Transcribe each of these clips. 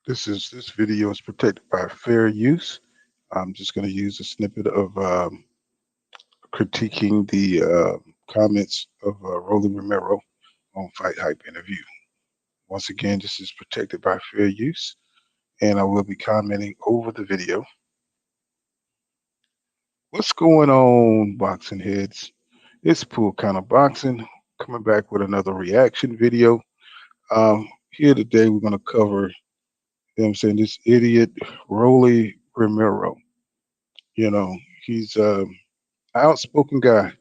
This video is protected by fair use. I'm just going to use a snippet of critiquing the comments of Rolly Romero on Fight Hype interview. Once again, this is protected by fair use, and I will be commenting over the video. What's going on, boxing heads? It's Pool Kind of Boxing coming back with another reaction video. Here today, we're going to cover, I'm saying, this idiot, Rolly Romero. You know, he's an outspoken guy.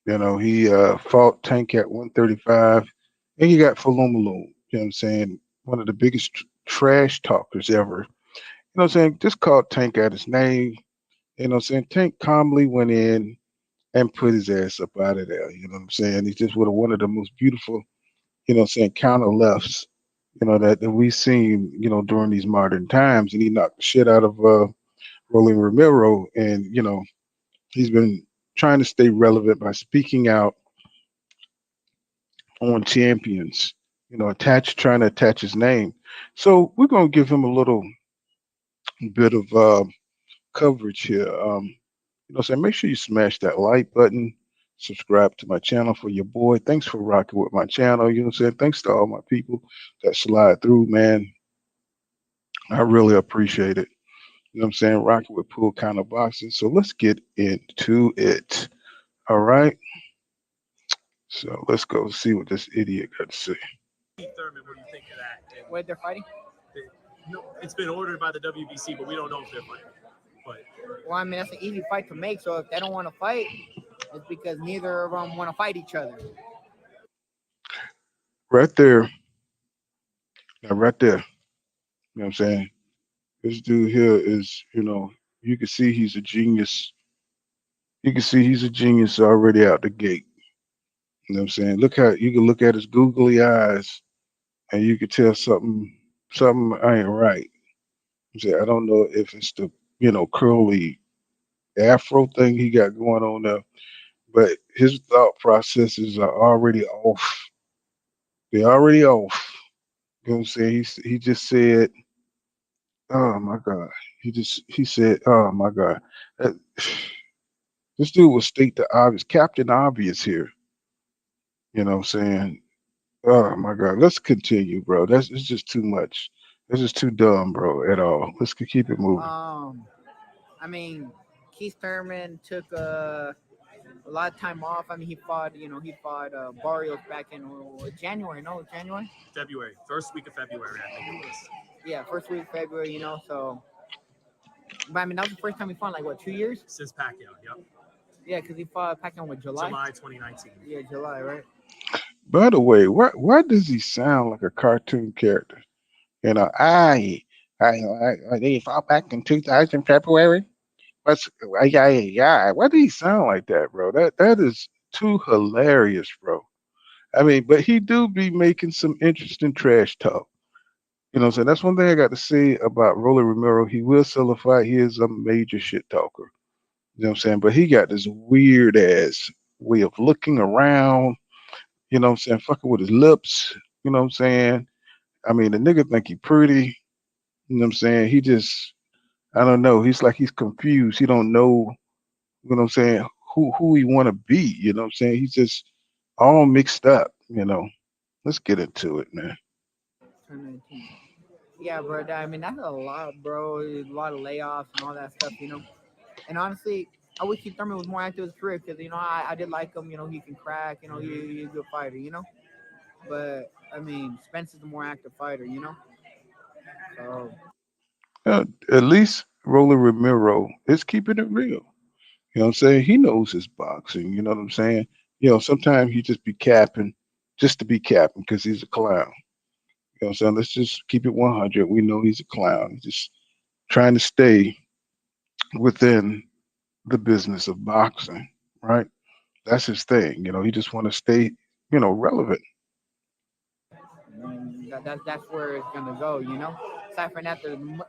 He fought Tank at 135, and he got Falumaloon. You know what I'm saying? One of the biggest trash talkers ever. You know what I'm saying? Just called Tank out his name. You know what I'm saying? Tank calmly went in and put his ass up out of there. You know what I'm saying? He just would have one of the most beautiful, counter lefts, that we've seen, during these modern times. And he knocked the shit out of Rolling Romero. And, he's been trying to stay relevant by speaking out on champions, trying to attach his name. So we're going to give him a little bit of coverage here. So make sure you smash that like button, subscribe to my channel for your boy. Thanks for rocking with my channel. You know what I'm saying? Thanks to all my people that slide through, man. I really appreciate it. You know what I'm saying? Rocking with Pool Kind of Boxing. So let's get into it. All right. So let's go see what this idiot got to say. Thurman, what do you think of that? Wait, they're fighting? No, it's been ordered by the WBC, but we don't know if they're fighting. But Well, I mean, that's an easy fight to make. So if they don't want to fight, it's because neither of them want to fight each other. Right there. Now, right there. You know what I'm saying? This dude here is, you can see he's a genius. You can see he's a genius already out the gate. You know what I'm saying? Look how you can look at his googly eyes and you can tell something ain't right. I'm saying, I don't know if it's the, curly afro thing he got going on there, but his thought processes are already off. They're already off. You know what I'm saying? He just said, oh my God. He said, oh my God. Uh, This dude will state the obvious, Captain Obvious here. You know what I'm saying? Oh my God. Let's continue, bro. It's just too much. This is too dumb, bro, at all. Let's keep it moving. I mean, Keith Thurman took a lot of time off. I mean, he fought Barrios back in January. No, January. February, first week of February, I think it was. Yeah, first week of February. So. But I mean, that was the first time he fought in, like, what, 2 years? Since Pacquiao, yep. Yeah, because he fought Pacquiao in July. July 2019. Yeah, July, right? By the way, why does he sound like a cartoon character? I they fought back in 2000 February. What's yeah? Why do he sound like that, bro? That is too hilarious, bro. I mean, but he do be making some interesting trash talk. So that's one thing I got to say about Rolly Romero. He will sell a fight. He is a major shit talker. You know what I'm saying? But he got this weird ass way of looking around. You know what I'm saying? Fucking with his lips. You know what I'm saying? I mean, the nigga think he pretty. You know what I'm saying? He just, I don't know. He's like he's confused. He don't know. You know what I'm saying? Who he want to be? You know what I'm saying? He's just all mixed up. Let's get into it, man. 2019. Yeah, bro. I mean, that's a lot, bro. A lot of layoffs and all that stuff. And honestly, I wish Keith Thurman was more active in his career because, I did like him. He can crack. He's a good fighter. But, I mean, Spence is the more active fighter. So, At least Rolly Romero is keeping it real. You know what I'm saying? He knows his boxing. You know what I'm saying? Sometimes he just be capping just to be capping because he's a clown. You know what I'm saying? Let's just keep it 100. We know he's a clown. He's just trying to stay within the business of boxing, right? That's his thing. He just want to stay, relevant. that's where it's going to go. Aside from that,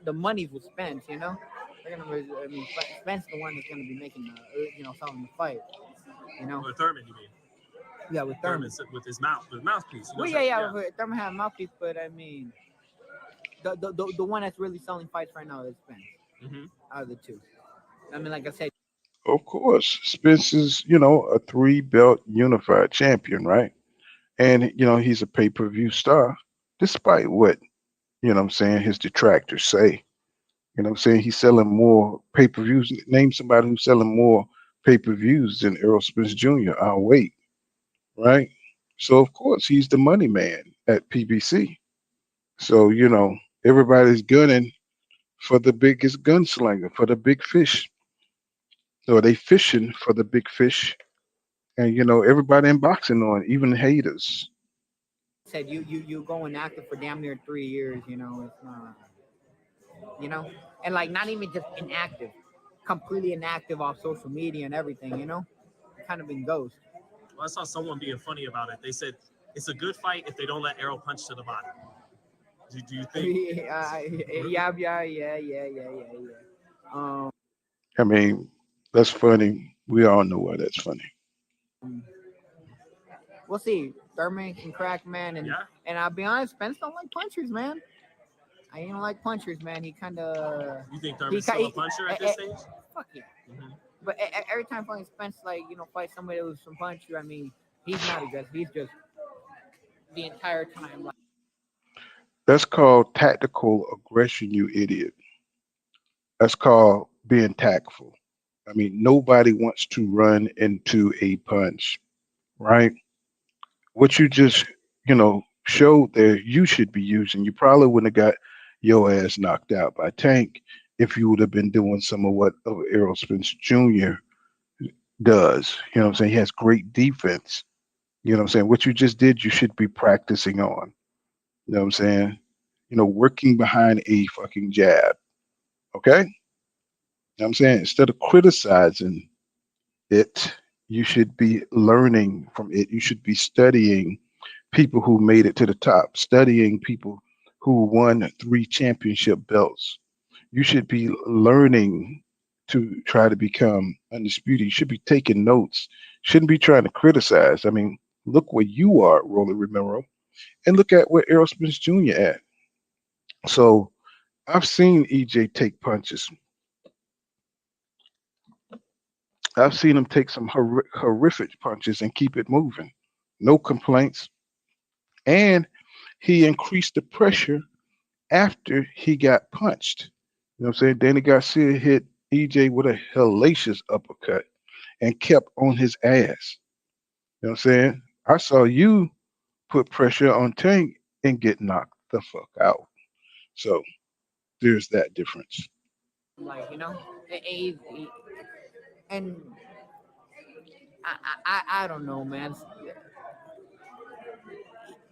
the money's with Spence. They're gonna. I mean, Spence is the one that's gonna be making selling the fight. Or Thurman, you mean? Yeah, with Thurman. With his mouthpiece. Well, yeah. Thurman had a mouthpiece, but I mean, The one that's really selling fights right now is Spence Hmm. out of the two. I mean, like I said, Of course, Spence is, a three belt unified champion, right? And, he's a pay per view star, despite what, I'm saying, his detractors say. I'm saying? He's selling more pay per views. Name somebody who's selling more pay per views than Errol Spence Jr. I'll wait, right? So, of course, he's the money man at PBC. So, everybody's gunning for the biggest gunslinger, for the big fish. So they fishing for the big fish. And, everybody in boxing on, even haters. said you going active for damn near 3 years. It's not. And like not even just inactive, completely inactive off social media and everything. Kind of been ghost. Well, I saw someone being funny about it. They said it's a good fight if they don't let Errol punch to the body. Do you think? Yeah. I mean, that's funny. We all know why that's funny. We'll see. Thurman can crack, man, and Yeah. and I'll be honest, Spence don't like punchers, man. I don't like punchers, man. You think He Thurman's ca- still a he, puncher eh, at this eh, stage? fuck yeah. Hmm. But every time fighting Spence, like fight somebody with some puncher, I mean, he's not aggressive. He's just the entire time like. That's called tactical aggression, you idiot. That's called being tactful. I mean, nobody wants to run into a punch, right? What you just, showed there, you should be using. You probably wouldn't have got your ass knocked out by Tank if you would have been doing some of what Errol Spence Jr. does. You know what I'm saying? He has great defense. You know what I'm saying? What you just did, you should be practicing on. You know what I'm saying? Working behind a fucking jab. Okay? You know what I'm saying? Instead of criticizing it, you should be learning from it. You should be studying people who made it to the top, studying people who won three championship belts. You should be learning to try to become undisputed. You should be taking notes. Shouldn't be trying to criticize. I mean, look where you are, Roland Romero, and look at where Errol Spence Jr. at. So I've seen EJ take punches. I've seen him take some horrific punches and keep it moving. No complaints. And he increased the pressure after he got punched. You know what I'm saying? Danny Garcia hit EJ with a hellacious uppercut and kept on his ass. You know what I'm saying? I saw you put pressure on Tank and get knocked the fuck out. So there's that difference. Like and I don't know, man.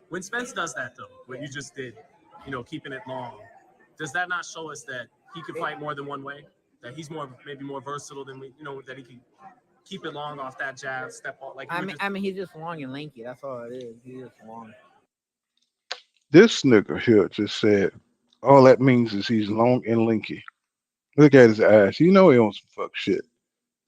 When Spence does that though, what you just did, keeping it long, does that not show us that he can fight more than one way? That he's maybe more versatile than we, that he can keep it long off that jab, step off like you I were mean, just. I mean, he's just long and lanky. That's all it is. He's just long. This nigga here just said all that means is he's long and lanky. Look at his eyes. You know he on some fuck shit.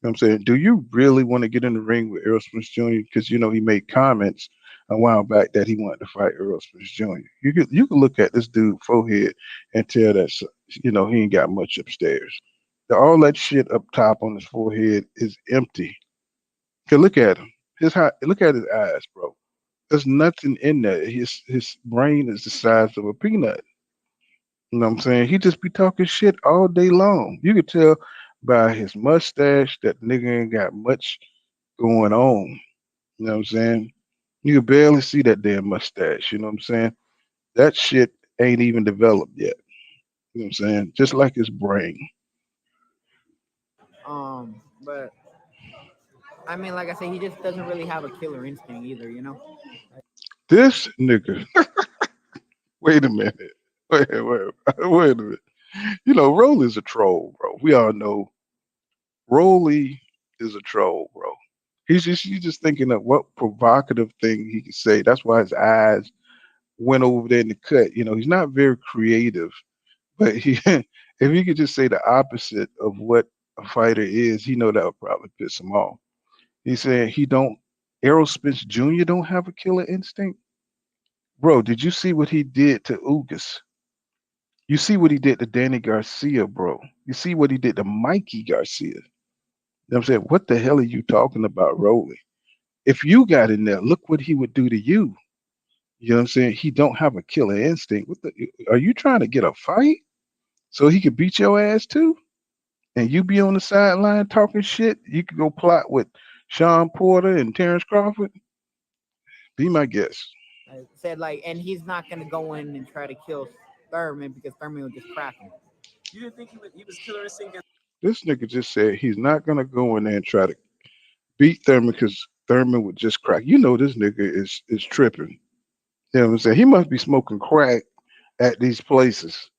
You know what I'm saying? Do you really want to get in the ring with Errol Spence Jr.? Because he made comments a while back that he wanted to fight Errol Spence Jr. You could look at this dude forehead and tell that he ain't got much upstairs. All that shit up top on his forehead is empty. Cause look at him. Look at his eyes, bro. There's nothing in there. His brain is the size of a peanut. You know what I'm saying? He just be talking shit all day long. You could tell by his mustache that nigga ain't got much going on. You know what I'm saying? You can barely see that damn mustache. You know what I'm saying? That shit ain't even developed yet. You know what I'm saying? Just like his brain. But I mean, like I said, he just doesn't really have a killer instinct either. This nigga, wait a minute. Wait a minute. Rolly's a troll, bro. We all know Rolly is a troll, bro. He's just thinking of what provocative thing he could say. That's why his eyes went over there in the cut. He's not very creative, but he if he could just say the opposite of what a fighter is, that would probably piss him off. He said he don't Errol Spence Jr. don't have a killer instinct. Bro, did you see what he did to Ugas? You see what he did to Danny Garcia, bro. You see what he did to Mikey Garcia. You know what I'm saying? What the hell are you talking about, Rolly? If you got in there, look what he would do to you. You know what I'm saying? He don't have a killer instinct. Are you trying to get a fight so he could beat your ass too? And you be on the sideline talking shit? You could go plot with Sean Porter and Terrence Crawford? Be my guest. I said like, and he's not gonna go in and try to kill Thurman because Thurman will just crack him. You didn't think he was killer instinct against This nigga just said he's not gonna go in there and try to beat Thurman because Thurman would just crack. You know this nigga is tripping. You know what I'm saying? He must be smoking crack at these places.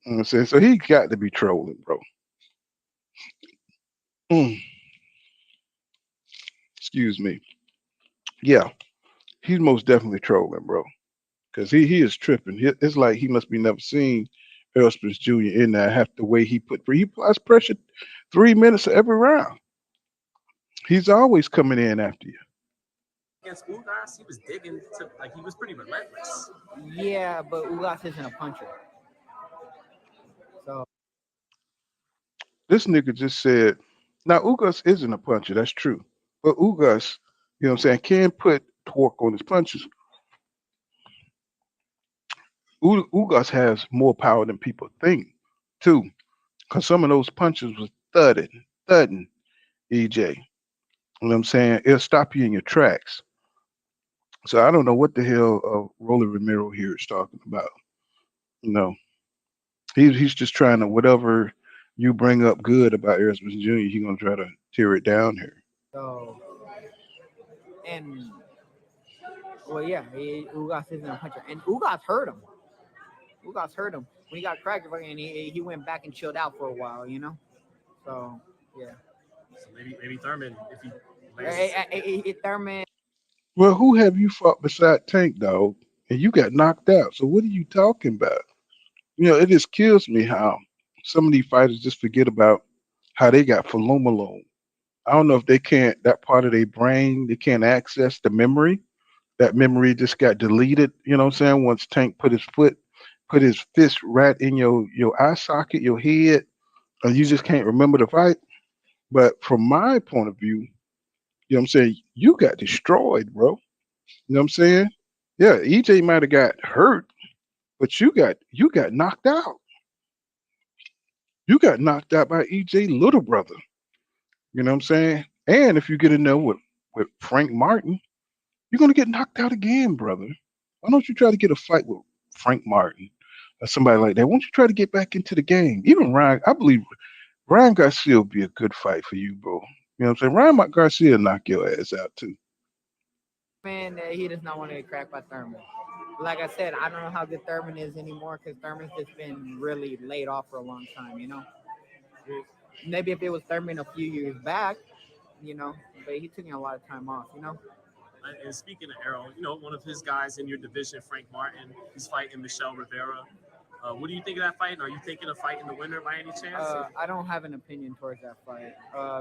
You know what I'm saying? So he got to be trolling, bro. Mm, excuse me. Yeah, he's most definitely trolling, bro. Because he is tripping. It's like he must be never seen Errol Spence Jr. in there. Half the way he applies pressure 3 minutes of every round. He's always coming in after you. Ugas. He was digging to like he was pretty relentless. Yeah, but Ugas isn't a puncher, so This nigga just said, now Ugas isn't a puncher. That's true. But Ugas, you know what I'm saying, can put torque on his punches. Ugas has more power than people think, too. Because some of those punches was thudding, EJ. You know what I'm saying? It'll stop you in your tracks. So I don't know what the hell Rolly Romero here is talking about. You know, he's just trying to whatever you bring up good about Errol Jr. He's gonna try to tear it down here. so and well, yeah, Ugas isn't a puncher, and Ugas hurt him. Ugas hurt him when he got cracked, and he went back and chilled out for a while, you know. So yeah, So maybe Thurman, if he hey, lays, Thurman. Well, who have you fought beside Tank, dog? And you got knocked out. So what are you talking about? You know, it just kills me how some of these fighters just forget about how they got phenomenal. I don't know if they can't that part of their brain they can't access the memory. That memory just got deleted. You know what I'm saying? Once Tank put his fist right in your eye socket, your head, and you just can't remember the fight. But from my point of view, you know what I'm saying, you got destroyed, bro. You know what I'm saying? Yeah, EJ might have got hurt, but you got knocked out. You got knocked out by EJ little brother. You know what I'm saying? And if you get in there with Frank Martin, you're gonna get knocked out again, brother. Why don't you try to get a fight with Frank Martin or somebody like that? Why don't you try to get back into the game? Even Ryan, I believe Ryan Garcia will be a good fight for you, bro. You know what I'm saying? Ryan Garcia will knock your ass out too. Man, he does not want to get cracked by Thurman. Like I said, I don't know how good Thurman is anymore because Thurman's just been really laid off for a long time, you know. Maybe if it was Thurman a few years back, you know, but he took a lot of time off, you know. and speaking of Errol, one of his guys in your division, Frank Martin, he's fighting Michelle Rivera. What do you think of that fight? And are you thinking of fighting the winner by any chance? I don't have an opinion towards that fight.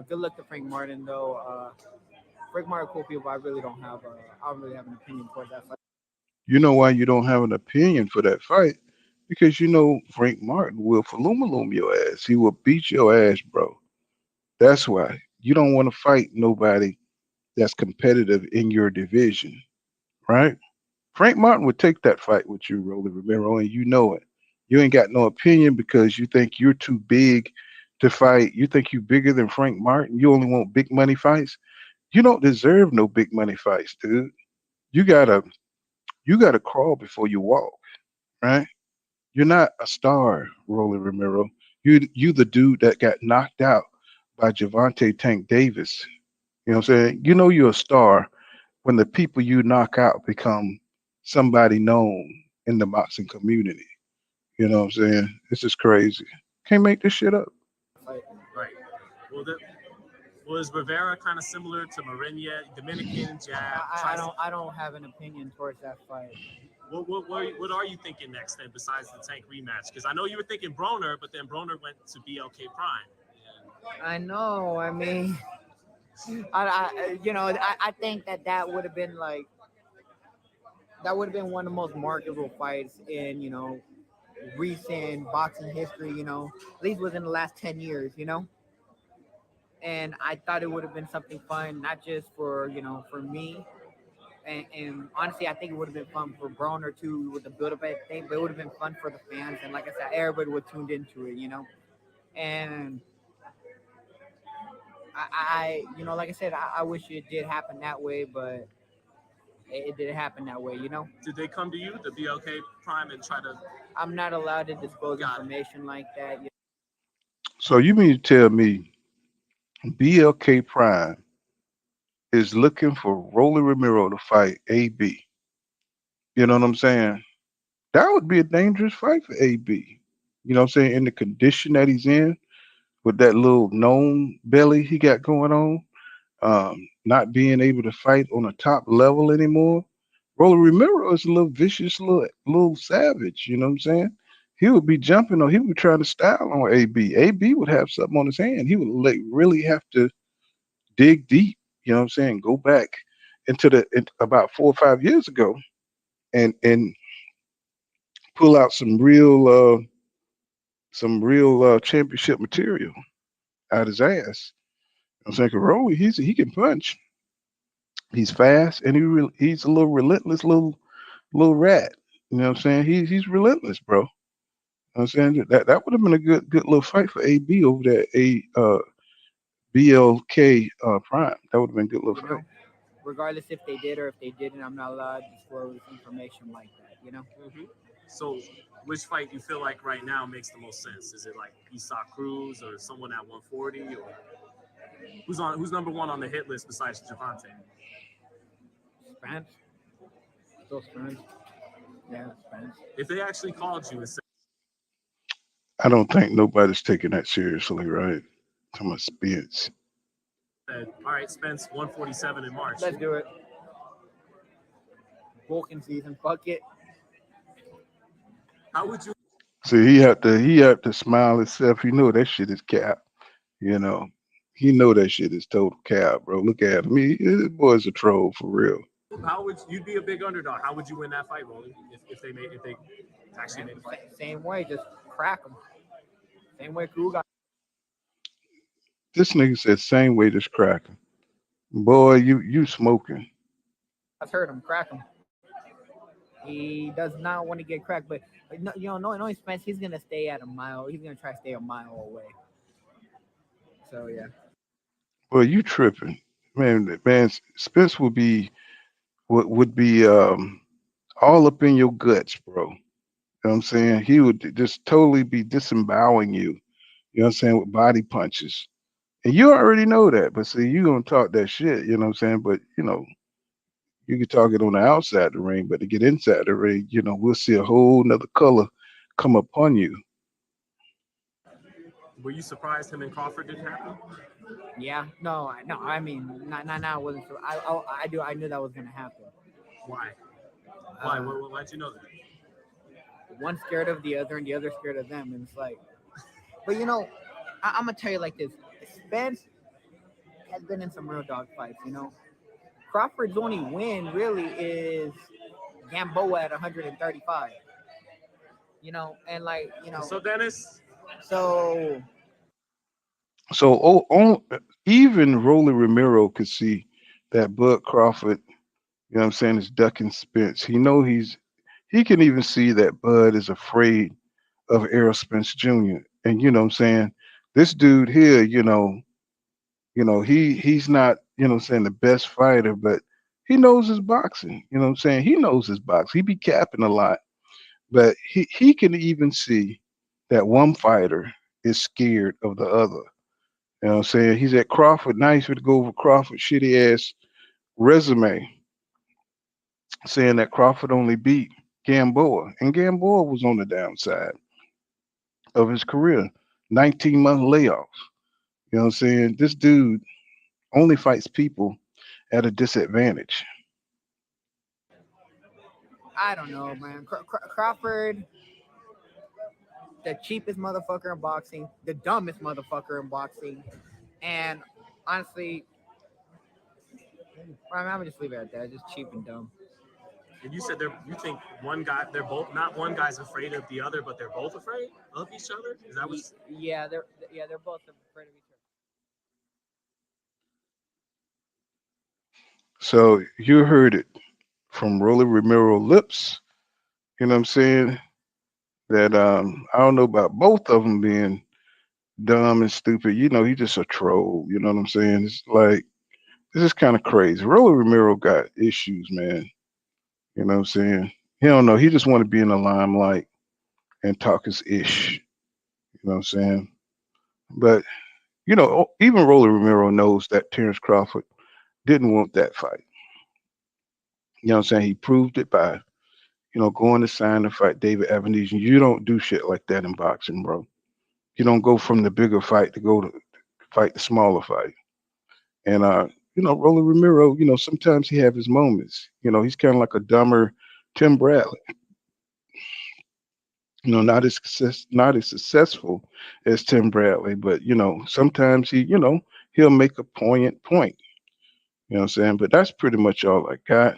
Good luck to Frank Martin, though. Frank Martin, cool people. I don't really have an opinion towards that fight. You know why you don't have an opinion for that fight? Because you know Frank Martin will falumaloom your ass. He will beat your ass, bro. That's why you don't want to fight nobody that's competitive in your division, right? Frank Martin would take that fight with you, Rolly Romero, and you know it. You ain't got no opinion because you think you're too big to fight. You think you're bigger than Frank Martin. You only want big money fights. You don't deserve no big money fights, dude. You gotta you gotta crawl before you walk, right? You're not a star, Rolly Romero. You the dude that got knocked out by Javante Tank Davis. You know what I'm saying? You know you're a star when the people you knock out become somebody known in the boxing community. You know what I'm saying? This is crazy. Can't make this shit up. Fight. Right. Well, was Rivera kind of similar to Marinia, Dominican jab? I don't have an opinion towards that fight. What are you thinking next then besides the Tank rematch? Because I know you were thinking Broner, but then Broner went to BLK Prime. I know. I mean, I think that would have been one of the most marketable fights in recent boxing history, at least within the last 10 years, and I thought it would have been something fun, not just for, for me. And honestly, I think it would have been fun for Broner too with the build up thing, but it would have been fun for the fans. And like I said, everybody would tuned into it, And like I said, I wish it did happen that way, but it didn't happen that way. Did they come to you, the BLK Prime, and try to? I'm not allowed to disclose Got it. information like that. So you mean to tell me BLK Prime is looking for Rolly Romero to fight AB? You know what I'm saying? That would be a dangerous fight for AB. You know what I'm saying? In the condition that he's in, with that little gnome belly he got going on, not being able to fight on a top level anymore. Rolly Romero is a little vicious, little savage. You know what I'm saying? He would be jumping or he would try to style on AB. AB would have something on his hand. He would really have to dig deep. You know what I'm saying? Go back into about 4 or 5 years ago and pull out some real championship material out his ass. I'm saying, 'cause Rolly, he can punch. He's fast and he's a little relentless little rat. You know what I'm saying? He's relentless, bro. You know what I'm saying that would have been a good little fight for AB over that BLK Prime. That would have been a good little You fight. know, regardless if they did or if they didn't, I'm not allowed to disclose information like that. Hmm. So, which fight you feel like right now makes the most sense? Is it like Isak Cruz or someone at 140, or who's number one on the hit list besides Javante? Spence, still Spence. Yeah, Spence. If they actually called you and I don't think nobody's taking that seriously, right? Talking about Spence. said, "All right, Spence, 147 in March," Let's do it. Vulcan season. Fuck it. how would you? See, he had to smile himself. He know that shit is cap. You know, he know that shit is total cap, bro. Look at him. This boy's a troll for real. How would you be a big underdog? How would you win that fight, Rolly? If they actually made a fight? Same way, just crack them. Same way Crew got. This nigga said same way this cracker. Boy, you smoking. I heard him crack him. He does not want to get cracked, but no, knowing Spence, he's gonna stay at a mile. He's gonna try to stay a mile away. So yeah, Boy, you tripping. Man, Spence would be all up in your guts, bro. You know what I'm saying? He would just totally be disemboweling you. You know what I'm saying? With body punches. And you already know that, but see, you gonna talk that shit, you know what I'm saying? But you can talk it on the outside the ring, but to get inside the ring, we'll see a whole nother color come upon you. Were you surprised him and Crawford didn't happen? yeah. No, no. I mean, not. I wasn't sure. I knew that was gonna happen. Why? Why? Uh, Why'd you know that? one scared of the other, and the other scared of them, and it's like. But I'm gonna tell you like this: Spence has been in some real dog fights. Crawford's only win really is Gamboa at 135. And like So Dennis, so So even Rolly Romero could see that Bud Crawford, you know what I'm saying, is ducking Spence. He can even see that Bud is afraid of Errol Spence Jr. And you know what I'm saying? This dude here, he's not, what I'm saying, the best fighter, but he knows his boxing. You know what I'm saying? He knows his boxing. He be capping a lot. But he can even see that one fighter is scared of the other. You know what I'm saying? He's at Crawford. Now he's going to go over Crawford's shitty ass resume, saying that Crawford only beat Gamboa. And Gamboa was on the downside of his career. 19-month layoffs. You know what I'm saying? This dude only fights people at a disadvantage. I don't know, man. Crawford, the cheapest motherfucker in boxing, the dumbest motherfucker in boxing, and honestly, I'm gonna just leave it at that. Just cheap and dumb. And you said you think one guy, they're both not one guy's afraid of the other, but they're both afraid of each other. Is that what's Yeah, they're both afraid of each other. So you heard it from Rolly Romero lips. You know what I'm saying? That I don't know about both of them being dumb and stupid. You know, he's just a troll. You know what I'm saying? It's like this is kind of crazy. Rolly Romero got issues, man. You know what I'm saying? He don't know. He just want to be in the limelight and talk his ish. You know what I'm saying? But even Rolly Romero knows that Terrence Crawford didn't want that fight. You know what I'm saying? He proved it by going to sign to fight David Evanese. You don't do shit like that in boxing, bro. You don't go from the bigger fight to go to fight the smaller fight. And Rolly Romero, sometimes he have his moments. He's kind of like a dumber Tim Bradley. Not as successful as Tim Bradley, but sometimes he'll make a poignant point. You know what I'm saying? But that's pretty much all I got.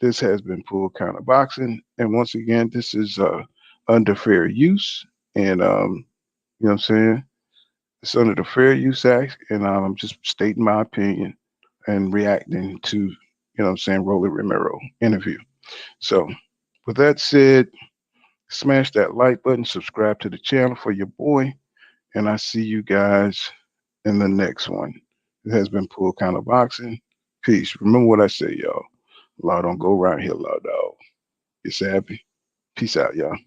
This has been Pool Counter Boxing, and once again, this is under fair use, and you know what I'm saying? It's under the Fair Use Act, and I'm just stating my opinion and reacting to, what I'm saying, Rolly Romero interview. So, with that said, smash that like button, subscribe to the channel for your boy, and I see you guys in the next one. It has been Pool Counter Boxing. Peace. Remember what I say, y'all. Law don't go around here, law dog. It's happy. Peace out, y'all.